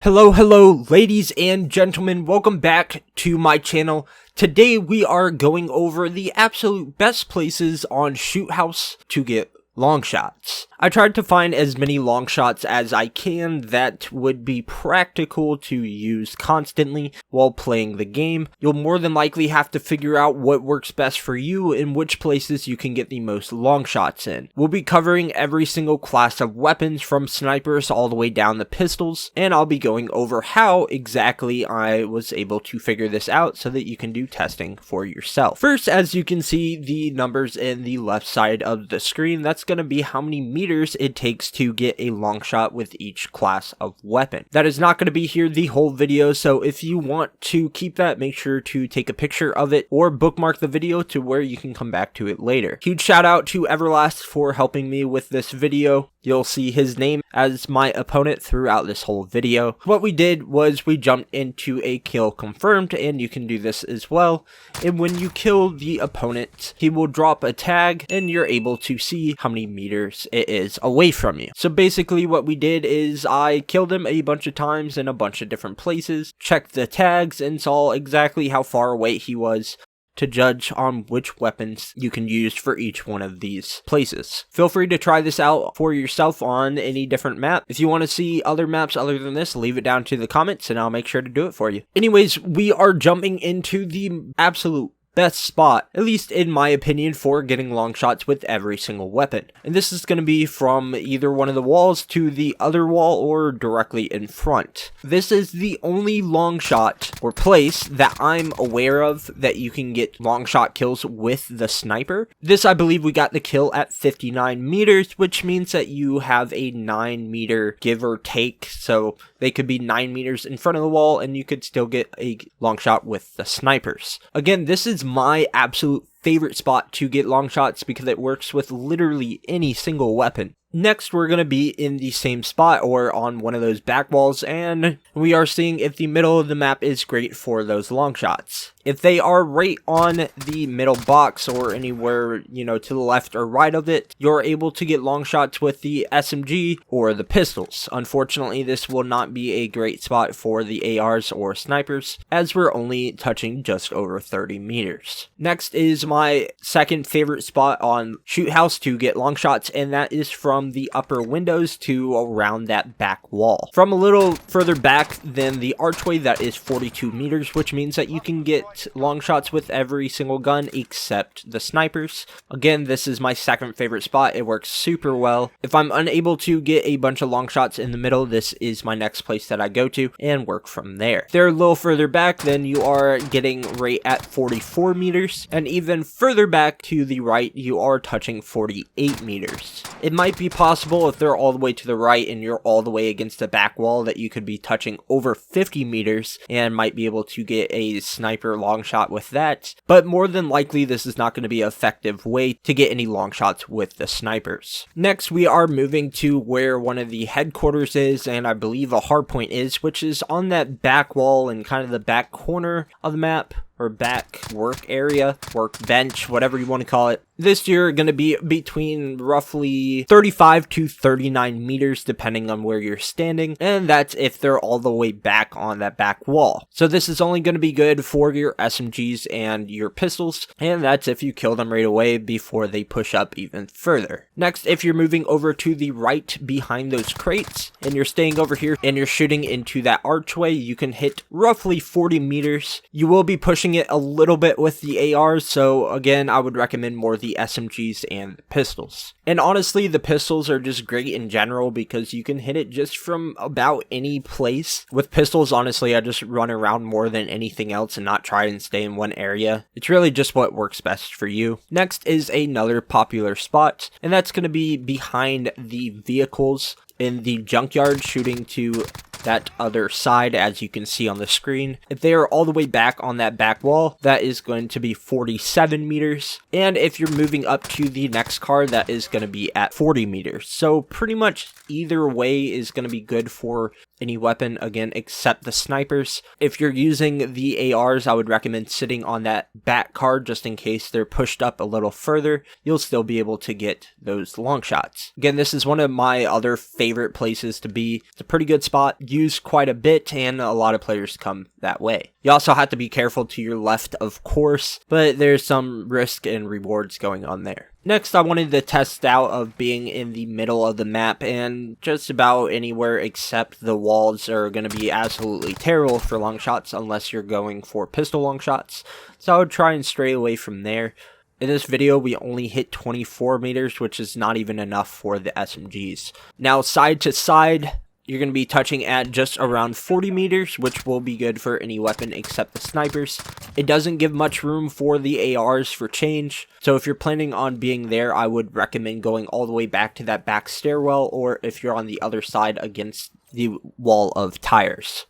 Hello, ladies and gentlemen, welcome back to my channel. Today we are going over the absolute best places on Shoot House to get long shots. I tried to find as many long shots as I can that would be practical to use constantly while playing the game. You'll more than likely have to figure out what works best for you and which places you can get the most long shots in. We'll be covering every single class of weapons from snipers all the way down to pistols, and I'll be going over how exactly I was able to figure this out so that you can do testing for yourself. First, as you can see the numbers in the left side of the screen, that's going to be how many meters it takes to get a long shot with each class of weapon. That is not going to be here the whole video, so if you want to keep that, make sure to take a picture of it or bookmark the video to where you can come back to it later. Huge shout out to Everlast for helping me with this video. You'll see his name as my opponent throughout this whole video. What we did was we jumped into a kill confirmed, and you can do this as well. And when you kill the opponent, he will drop a tag and you're able to see how many meters it is away from you. So basically what we did is I killed him a bunch of times in a bunch of different places, checked the tags, and saw exactly how far away he was to judge on which weapons you can use for each one of these places. Feel free to try this out for yourself on any different map. If you want to see other maps other than this, leave it down to the comments and I'll make sure to do it for you. Anyways, we are jumping into the absolute best spot, at least in my opinion, for getting long shots with every single weapon. And this is going to be from either one of the walls to the other wall or directly in front. This is the only long shot or place that I'm aware of that you can get long shot kills with the sniper. This, I believe, we got the kill at 59 meters, which means that you have a 9 meter give or take. So they could be 9 meters in front of the wall and you could still get a long shot with the snipers. Again, this is my absolute favorite spot to get long shots because it works with literally any single weapon. Next, we're going to be in the same spot or on one of those back walls, and we are seeing if the middle of the map is great for those long shots. If they are right on the middle box or anywhere, to the left or right of it, you're able to get long shots with the SMG or the pistols. Unfortunately, this will not be a great spot for the ARs or snipers, as we're only touching just over 30 meters. Next is my second favorite spot on Shoot House to get long shots, and that is from the upper windows to around that back wall. From a little further back than the archway, that is 42 meters, which means that you can get long shots with every single gun except the snipers. Again, this is my second favorite spot. It works super well. If I'm unable to get a bunch of long shots in the middle, this is my next place that I go to and work from there. If they're a little further back, then you are getting right at 44 meters, and even further back to the right, you are touching 48 meters. It might be possible if they're all the way to the right and you're all the way against the back wall that you could be touching over 50 meters and might be able to get a sniper long shot with that, but more than likely this is not going to be an effective way to get any long shots with the snipers. Next, we are moving to where one of the headquarters is, and I believe a hardpoint is, which is on that back wall and kind of the back corner of the map, or back work area, workbench, whatever you want to call it. This year going to be between roughly 35 to 39 meters depending on where you're standing, and that's if they're all the way back on that back wall. So this is only going to be good for your SMGs and your pistols, and that's if you kill them right away before they push up even further. Next, if you're moving over to the right behind those crates and you're staying over here and you're shooting into that archway, you can hit roughly 40 meters. You will be pushing it a little bit with the ARs, so again, I would recommend more the SMGs and the pistols. And honestly, the pistols are just great in general because you can hit it just from about any place. With pistols, honestly, I just run around more than anything else and not try and stay in one area. It's really just what works best for you. Next is another popular spot, and that's going to be behind the vehicles in the junkyard, shooting to that other side, as you can see on the screen. If they are all the way back on that back wall, that is going to be 47 meters. And if you're moving up to the next car, that is going to be at 40 meters. So pretty much either way is going to be good for any weapon, again, except the snipers. If you're using the ARs, I would recommend sitting on that back card just in case they're pushed up a little further. You'll still be able to get those long shots. Again, this is one of my other favorite places to be. It's a pretty good spot, used quite a bit, and a lot of players come that way. You also have to be careful to your left, of course, but there's some risk and rewards going on there. Next, I wanted to test out of being in the middle of the map, and just about anywhere except the walls are going to be absolutely terrible for long shots unless you're going for pistol long shots. So I would try and stray away from there. In this video, we only hit 24 meters, which is not even enough for the SMGs. Now, side to side, you're going to be touching at just around 40 meters, which will be good for any weapon except the snipers. It doesn't give much room for the ARs for change, so if you're planning on being there, I would recommend going all the way back to that back stairwell, or if you're on the other side against the wall of tires.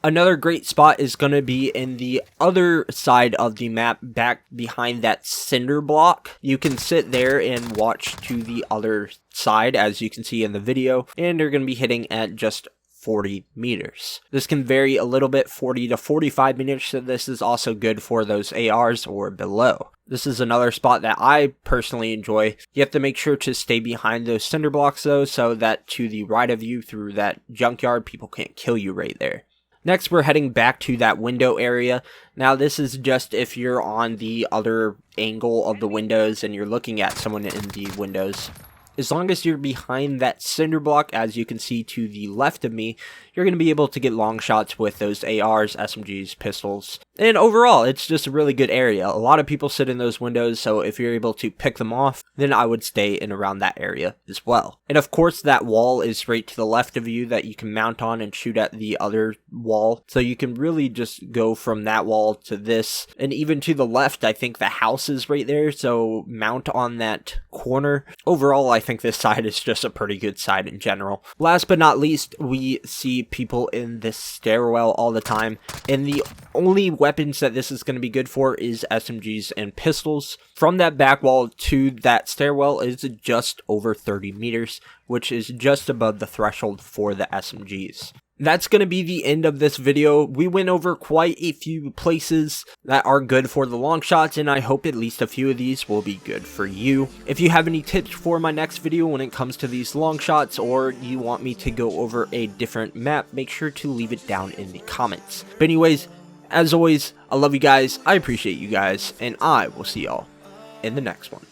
Another great spot is going to be in the other side of the map, back behind that cinder block. You can sit there and watch to the other side, as you can see in the video, and you're going to be hitting at just 40 meters. This can vary a little bit, 40 to 45 meters, so this is also good for those ARs or below. This is another spot that I personally enjoy. You have to make sure to stay behind those cinder blocks though, so that to the right of you through that junkyard, people can't kill you right there. Next, we're heading back to that window area. Now, this is just if you're on the other angle of the windows and you're looking at someone in the windows. As long as you're behind that cinder block, as you can see to the left of me, you're going to be able to get long shots with those ARs, SMGs, pistols. And overall, it's just a really good area. A lot of people sit in those windows, so if you're able to pick them off, then I would stay in around that area as well. And of course, that wall is right to the left of you that you can mount on and shoot at the other wall. So you can really just go from that wall to this. And even to the left, I think the house is right there, so mount on that corner. Overall, I think this side is just a pretty good side in general. Last but not least, we see people in this stairwell all the time, and the only weapons that this is going to be good for is SMGs and pistols. From that back wall to that stairwell is just over 30 meters, which is just above the threshold for the SMGs. That's going to be the end of this video. We went over quite a few places that are good for the long shots, and I hope at least a few of these will be good for you. If you have any tips for my next video when it comes to these long shots, or you want me to go over a different map, make sure to leave it down in the comments. But anyways, as always, I love you guys, I appreciate you guys, and I will see y'all in the next one.